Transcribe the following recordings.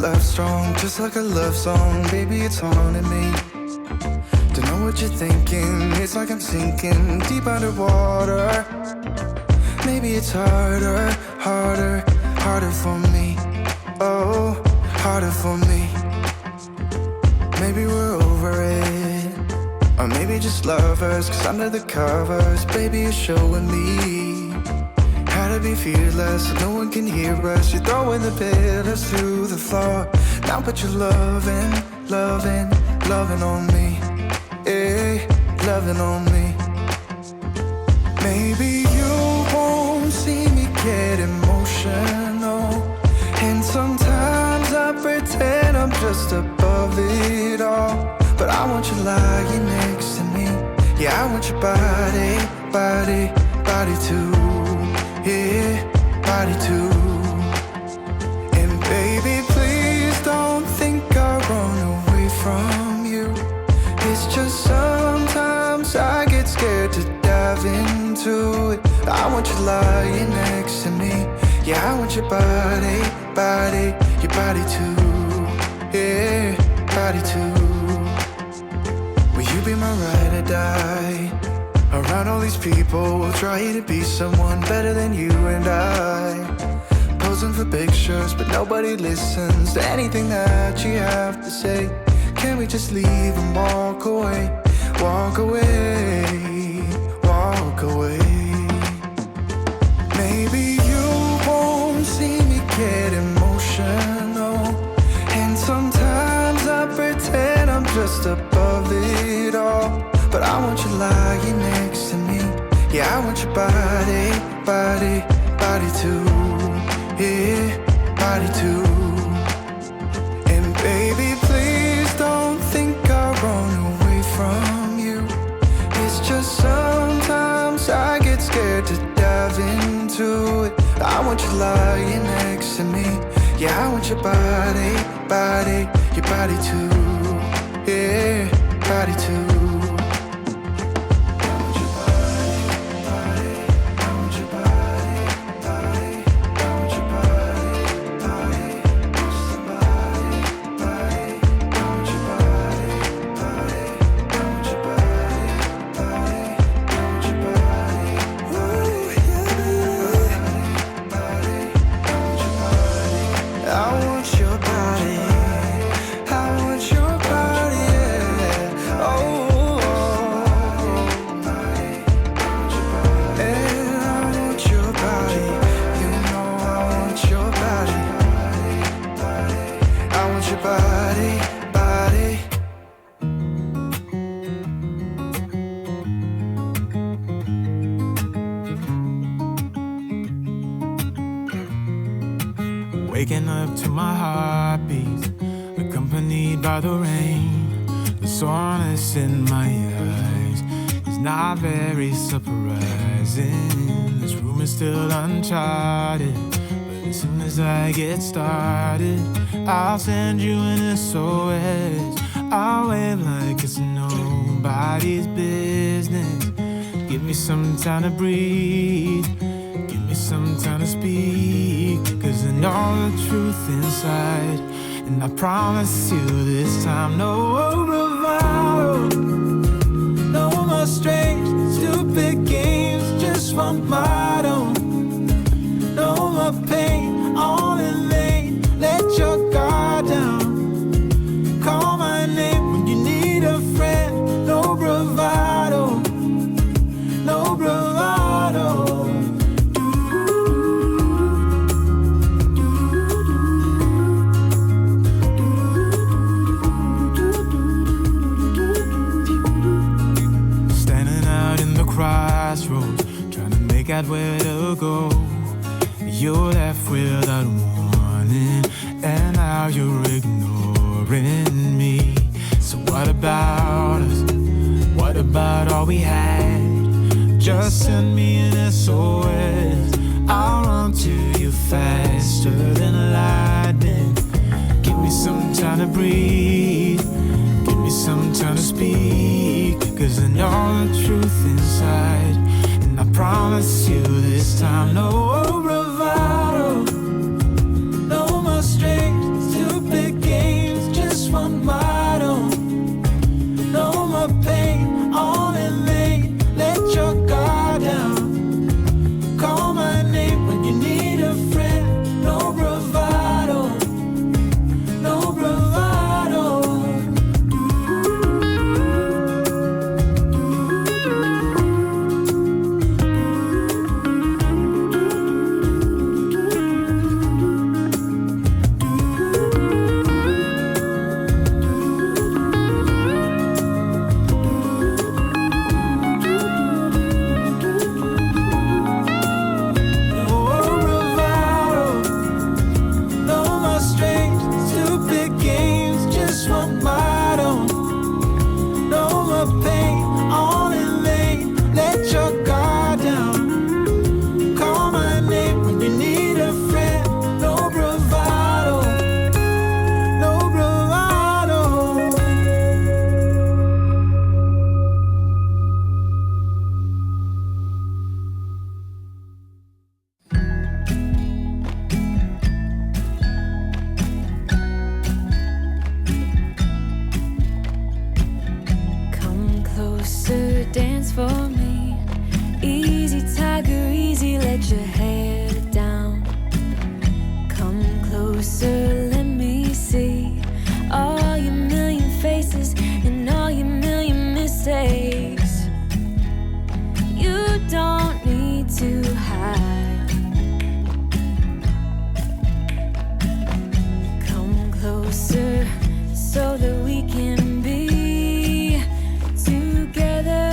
love strong, just like a love song. Baby, it's haunting me. Don't know what you're thinking. It's like I'm sinking deep underwater. Maybe it's harder, harder, harder for me. Oh, harder for me. Maybe we're over it, or maybe just lovers. Cause under the covers, baby, you're showing me how to be fearless so no one can hear us. You're throwing the pillars through the floor. Now put your loving, loving, loving on me. Eh, loving on me. Maybe you won't see me get emotional, and sometimes I pretend I'm just above it all. But I want you lying next to me. Yeah, I want your body, body, body too. Yeah, body too. And baby, please don't think I run away from you. It's just sometimes I get scared to dive into it. I want you lying next to me. Yeah, I want your body, body, your body too. Yeah, body too. Will you be my ride or die? Around all these people, we'll try to be someone better than you and I. Posing for pictures, but nobody listens to anything that you have to say. Can we just leave and walk away? Walk away, walk away. Maybe you won't see me get emotional, and sometimes I pretend I'm just above it all. But I want you lying next to me. Yeah, I want your body, body, body too. Yeah, body too. And baby, please don't think I run away from you. It's just sometimes I get scared to dive into it. I want you lying next to me. Yeah, I want your body, body, your body too. Yeah, body too. Waking up to my heartbeat, accompanied by the rain. The soreness in my eyes is not very surprising. This room is still uncharted, but as soon as I get started, I'll send you an SOS. I'll wave like it's nobody's business. Give me some time to breathe, give me some time to speak, 'cause I know the truth inside. And I promise you this time, no bravado, no more strange, stupid games, just one motto. No more pain, all in vain, let your guard down. Call my name when you need a friend, no bravado, no bravado. Crossroads, trying to make out where to go. You're left without warning, and now you're ignoring me. So what about us? What about all we had? Just send me an SOS. I'll run to you faster than lightning. Give me some time to breathe, give me some time to speak, 'cause I know the truth inside. And I promise you this time, no bravado, no more strange, stupid to hide. Come closer so that we can be together.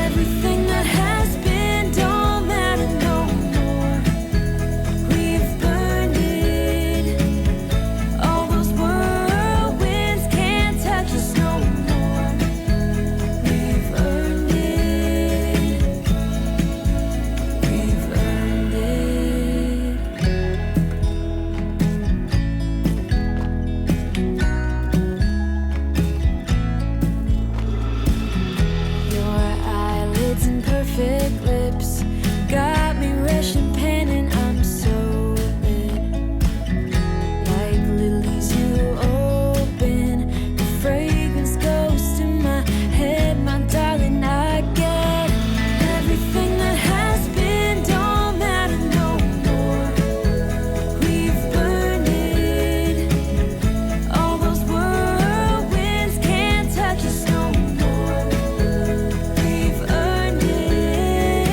Everything that has been don't matter no more. We've burned it. All those whirlwinds can't touch us no more. We've earned it. We've earned it. Your eyelids and perfect lips got me rushing, panting. I'm so lit. Like lilies you open, the fragrance goes to my head, my darling. I get everything that has been don't matter no more. We've burned it. All those whirlwinds can't touch us no more. We've earned it.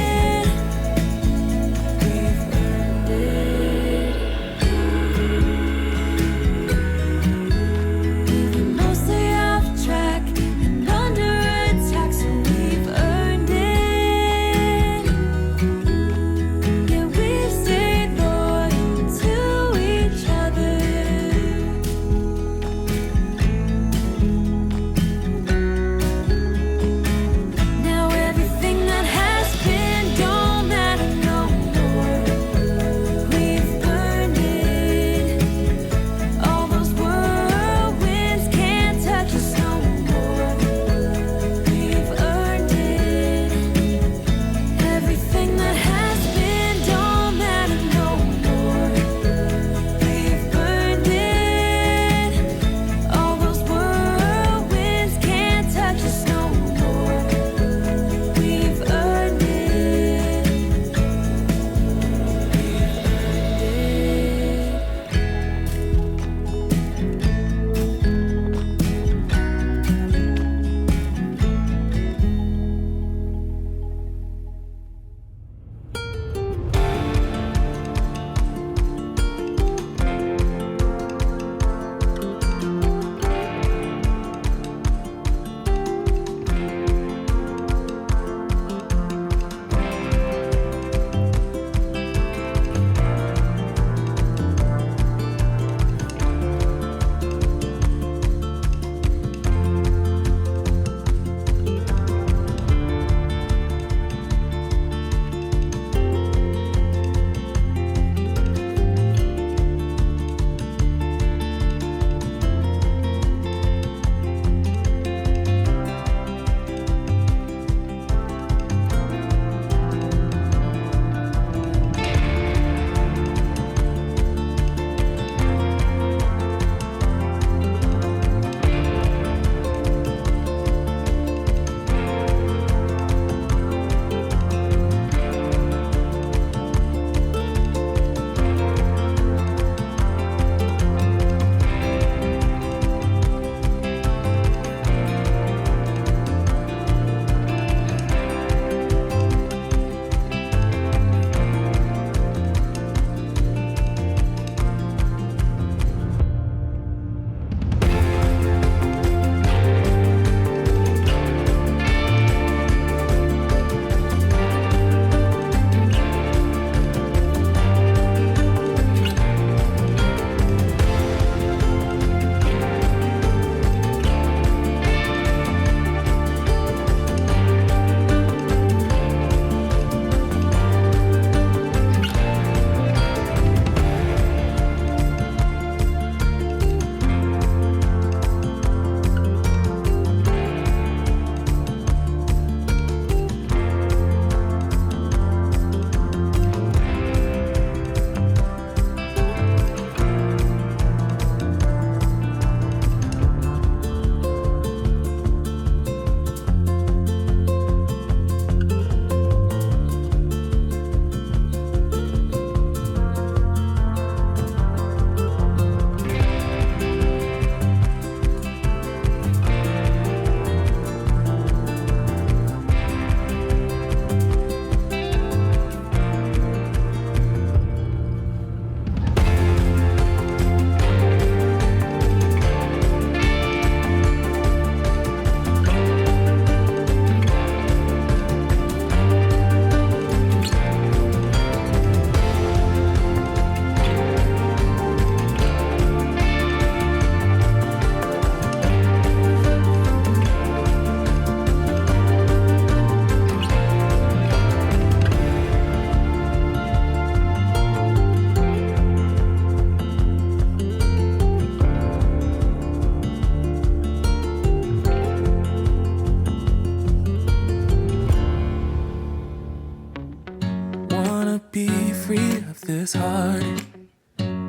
is hard,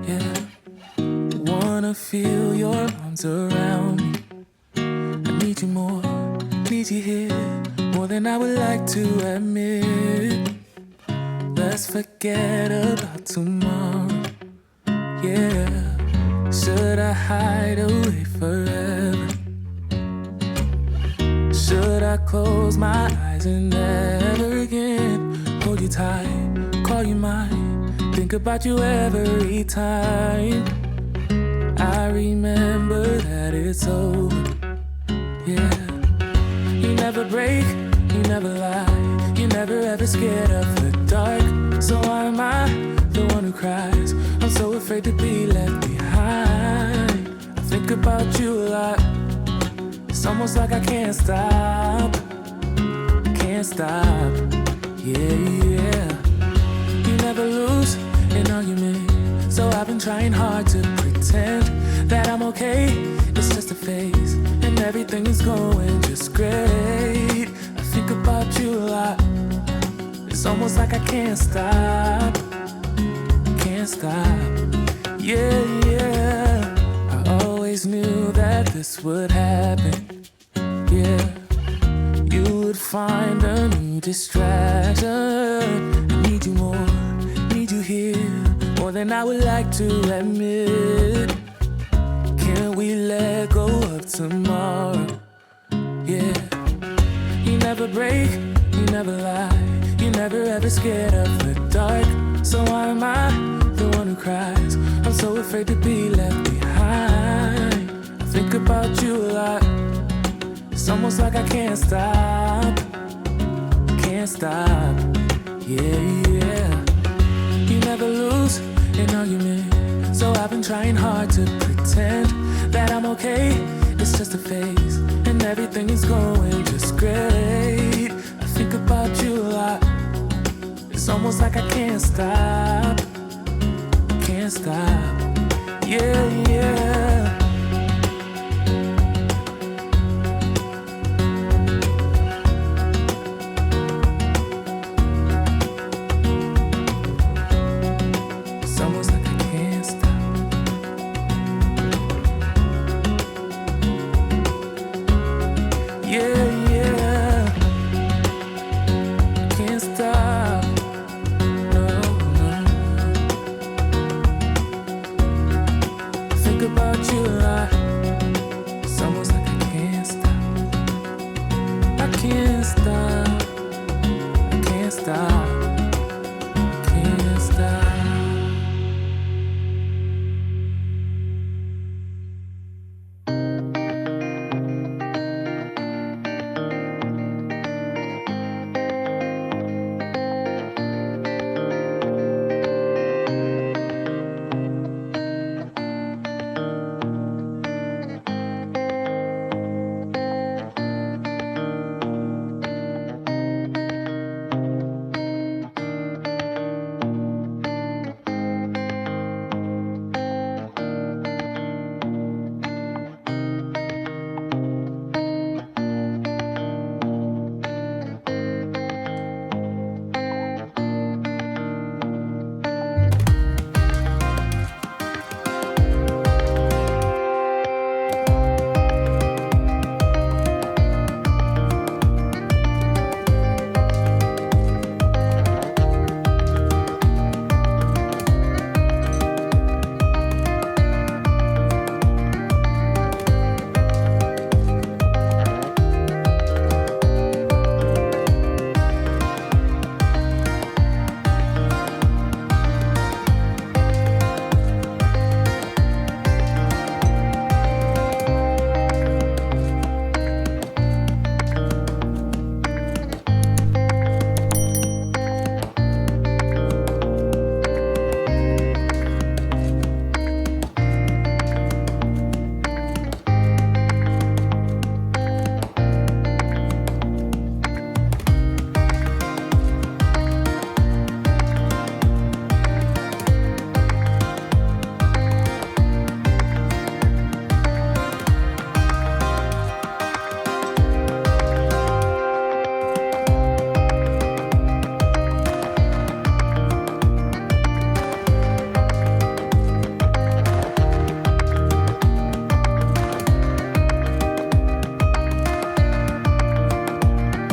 yeah. Wanna feel your arms around me. I need you more, need you here, more than I would like to admit. Let's forget about tomorrow, yeah. Should I hide away forever? Should I close my eyes and never again hold you tight, call you mine, think about you every time? I remember that it's over, yeah. You never break, you never lie, you never ever scared of the dark. So why am I the one who cries? I'm so afraid to be left behind. I think about you a lot. It's almost like I can't stop, yeah, yeah. You never lose an argument, so I've been trying hard to pretend that I'm okay. It's just a phase, and everything is going just great. I think about you a lot. It's almost like I can't stop, yeah, yeah. I always knew that this would happen, yeah. You would find a new distraction. I need you more, need you here, more than I would like to admit. Can we let go of tomorrow, yeah. You never break, you never lie, you never ever scared of the dark. So why am I the one who cries? I'm so afraid to be left behind. I think about you a lot. It's almost like I can't stop, yeah, yeah. You never lose an argument, so I've been trying hard to pretend that I'm okay. It's just a phase, and everything is going just great. I think about you a lot. It's almost like I can't stop, yeah, yeah. It's almost like I can't stop. Yeah, yeah. Can't stop. About you a lot. It's almost like I can't stop. I can't stop.